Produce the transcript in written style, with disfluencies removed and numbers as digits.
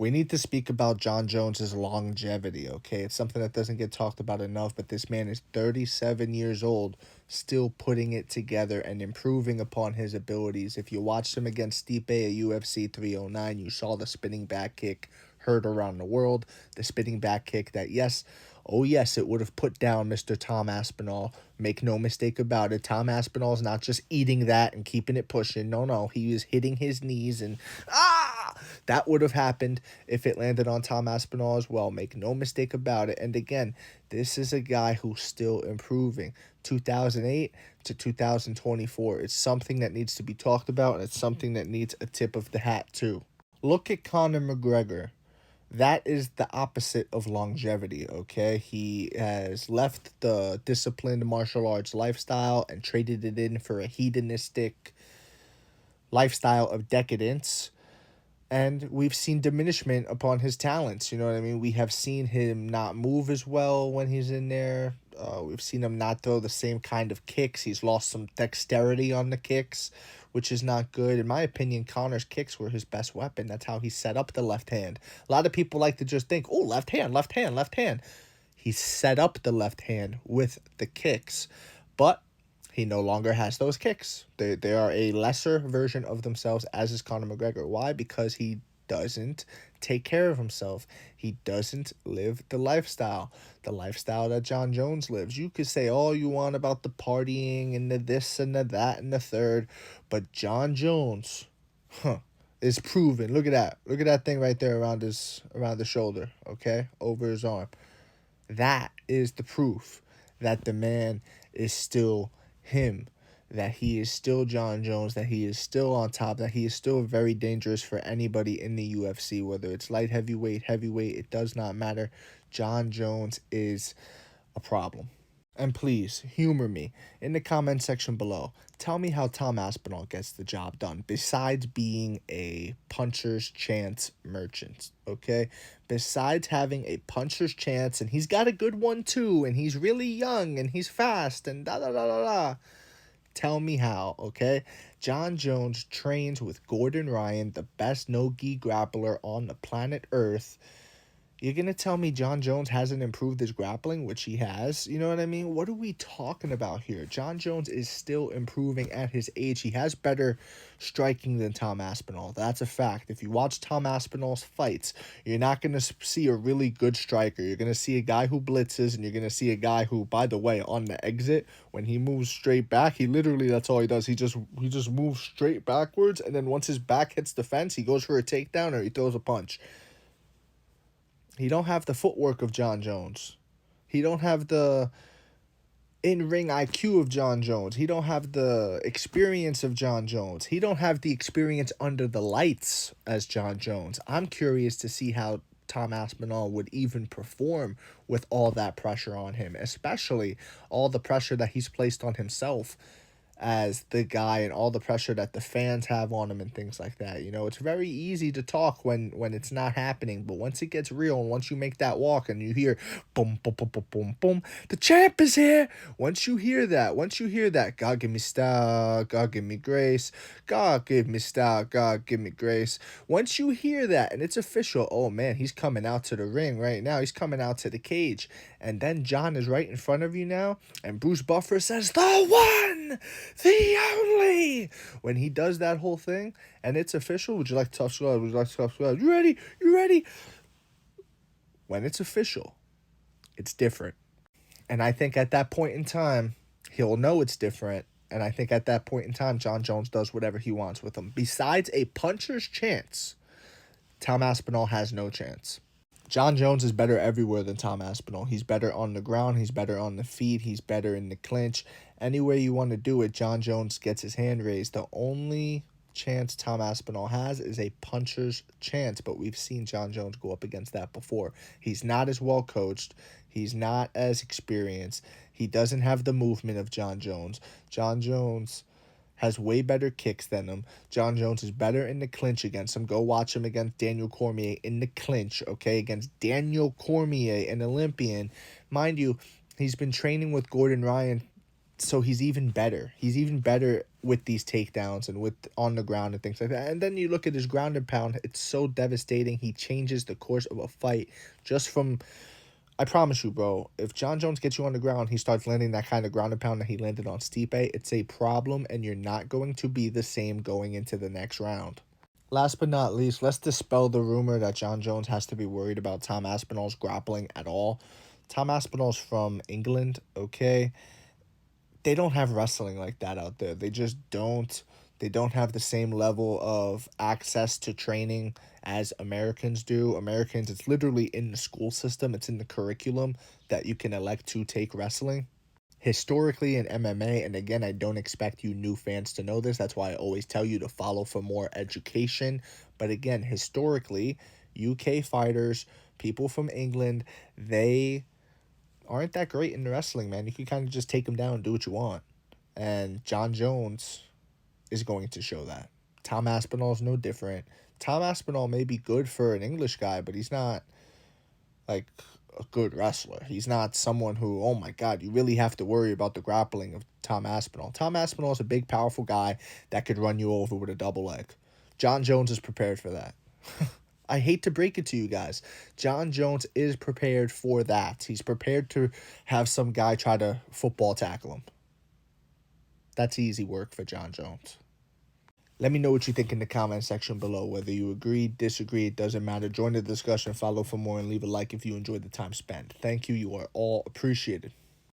We need to speak about Jon Jones's longevity, okay? It's something that doesn't get talked about enough, but this man is 37 years old, still putting it together and improving upon his abilities. If you watched him against Stipe at UFC 309, you saw the spinning back kick heard around the world, the spinning back kick that, yes, oh yes, it would have put down Mr. Tom Aspinall. Make no mistake about it. Tom Aspinall is not just eating that and keeping it pushing. No, no, he is hitting his knees and that would have happened if it landed on Tom Aspinall as well. Make no mistake about it. And again, this is a guy who's still improving. 2008 to 2024. It's something that needs to be talked about, and it's something that needs a tip of the hat too. Look at Conor McGregor. That is the opposite of longevity, okay? He has left the disciplined martial arts lifestyle and traded it in for a hedonistic lifestyle of decadence. And we've seen diminishment upon his talents. You know what I mean? We have seen him not move as well when he's in there. We've seen him not throw the same kind of kicks. He's lost some dexterity on the kicks, which is not good. In my opinion, Conor's kicks were his best weapon. That's how he set up the left hand. A lot of people like to just think, oh, left hand, left hand, left hand. He set up the left hand with the kicks. But he no longer has those kicks. They are a lesser version of themselves, as is Conor McGregor. Why? Because he doesn't take care of himself. He doesn't live the lifestyle that Jon Jones lives. You could say all you want about the partying and the this and the that and the third, but Jon Jones, is proven. Look at that. Look at that thing right there around the shoulder, okay? Over his arm. That is the proof that the man is still him, that he is still Jon Jones, that he is still on top, that he is still very dangerous for anybody in the UFC, whether it's light heavyweight, heavyweight, it does not matter. Jon Jones is a problem. And please, humor me in the comment section below. Tell me how Tom Aspinall gets the job done, besides being a puncher's chance merchant, okay? Besides having a puncher's chance, and he's got a good one too, and he's really young, and he's fast, and da-da-da-da-da. Tell me how, okay? Jon Jones trains with Gordon Ryan, the best no-gi grappler on the planet Earth. You're going to tell me Jon Jones hasn't improved his grappling, which he has? You know what I mean? What are we talking about here? Jon Jones is still improving at his age. He has better striking than Tom Aspinall. That's a fact. If you watch Tom Aspinall's fights, you're not going to see a really good striker. You're going to see a guy who blitzes, and you're going to see a guy who, by the way, on the exit, when he moves straight back, he literally, that's all he does. He just moves straight backwards, and then once his back hits the fence, he goes for a takedown or he throws a punch. He don't have the footwork of Jon Jones. He don't have the in-ring IQ of Jon Jones. He don't have the experience of Jon Jones. He don't have the experience under the lights as Jon Jones. I'm curious to see how Tom Aspinall would even perform with all that pressure on him, especially all the pressure that he's placed on himself as the guy and all the pressure that the fans have on him and things like that. You know, it's very easy to talk when it's not happening, but once it gets real and once you make that walk and you hear boom, boom, boom, boom, boom, boom, the champ is here. Once you hear that, God give me style, God give me grace, God give me style, God give me grace. Once you hear that and it's official, oh man, he's coming out to the ring right now. He's coming out to the cage. And then Jon is right in front of you now, and Bruce Buffer says, the one, the only. When he does that whole thing, and it's official, would you like tough squad? Would you like tough squad? You ready? You ready? When it's official, it's different. And I think at that point in time, he'll know it's different. And I think at that point in time, Jon Jones does whatever he wants with him. Besides a puncher's chance, Tom Aspinall has no chance. Jon Jones is better everywhere than Tom Aspinall. He's better on the ground. He's better on the feet. He's better in the clinch. Any way you want to do it, Jon Jones gets his hand raised. The only chance Tom Aspinall has is a puncher's chance, but we've seen Jon Jones go up against that before. He's not as well coached. He's not as experienced. He doesn't have the movement of Jon Jones. Jon Jones has way better kicks than him. Jon Jones is better in the clinch against him. Go watch him against Daniel Cormier in the clinch, okay? Against Daniel Cormier, an Olympian. Mind you, he's been training with Gordon Ryan So he's even better. He's even better with these takedowns and with on the ground and things like that. And then you look at his ground and pound, it's so devastating. He changes the course of a fight just from, I promise you, bro, if Jon Jones gets you on the ground, he starts landing that kind of ground and pound that he landed on Stipe, it's a problem, and you're not going to be the same going into the next round. Last but not least, let's dispel the rumor that Jon Jones has to be worried about Tom Aspinall's grappling at all. Tom Aspinall's from England, okay? They don't have wrestling like that out there. They just don't. They don't have the same level of access to training as Americans do. Americans, it's literally in the school system, it's in the curriculum that you can elect to take wrestling. Historically in MMA, and again, I don't expect you new fans to know this. That's why I always tell you to follow for more education. But again, historically, UK fighters, people from England, they aren't that great in wrestling, man. You can kind of just take them down and do what you want. And Jon Jones is going to show that. Tom Aspinall is no different. Tom Aspinall may be good for an English guy, but he's not like a good wrestler. He's not someone who, oh my God, you really have to worry about the grappling of Tom Aspinall. Tom Aspinall is a big, powerful guy that could run you over with a double leg. Jon Jones is prepared for that. I hate to break it to you guys. Jon Jones is prepared for that. He's prepared to have some guy try to football tackle him. That's easy work for Jon Jones. Let me know what you think in the comment section below. Whether you agree, disagree, it doesn't matter. Join the discussion, follow for more, and leave a like if you enjoyed the time spent. Thank you. You are all appreciated.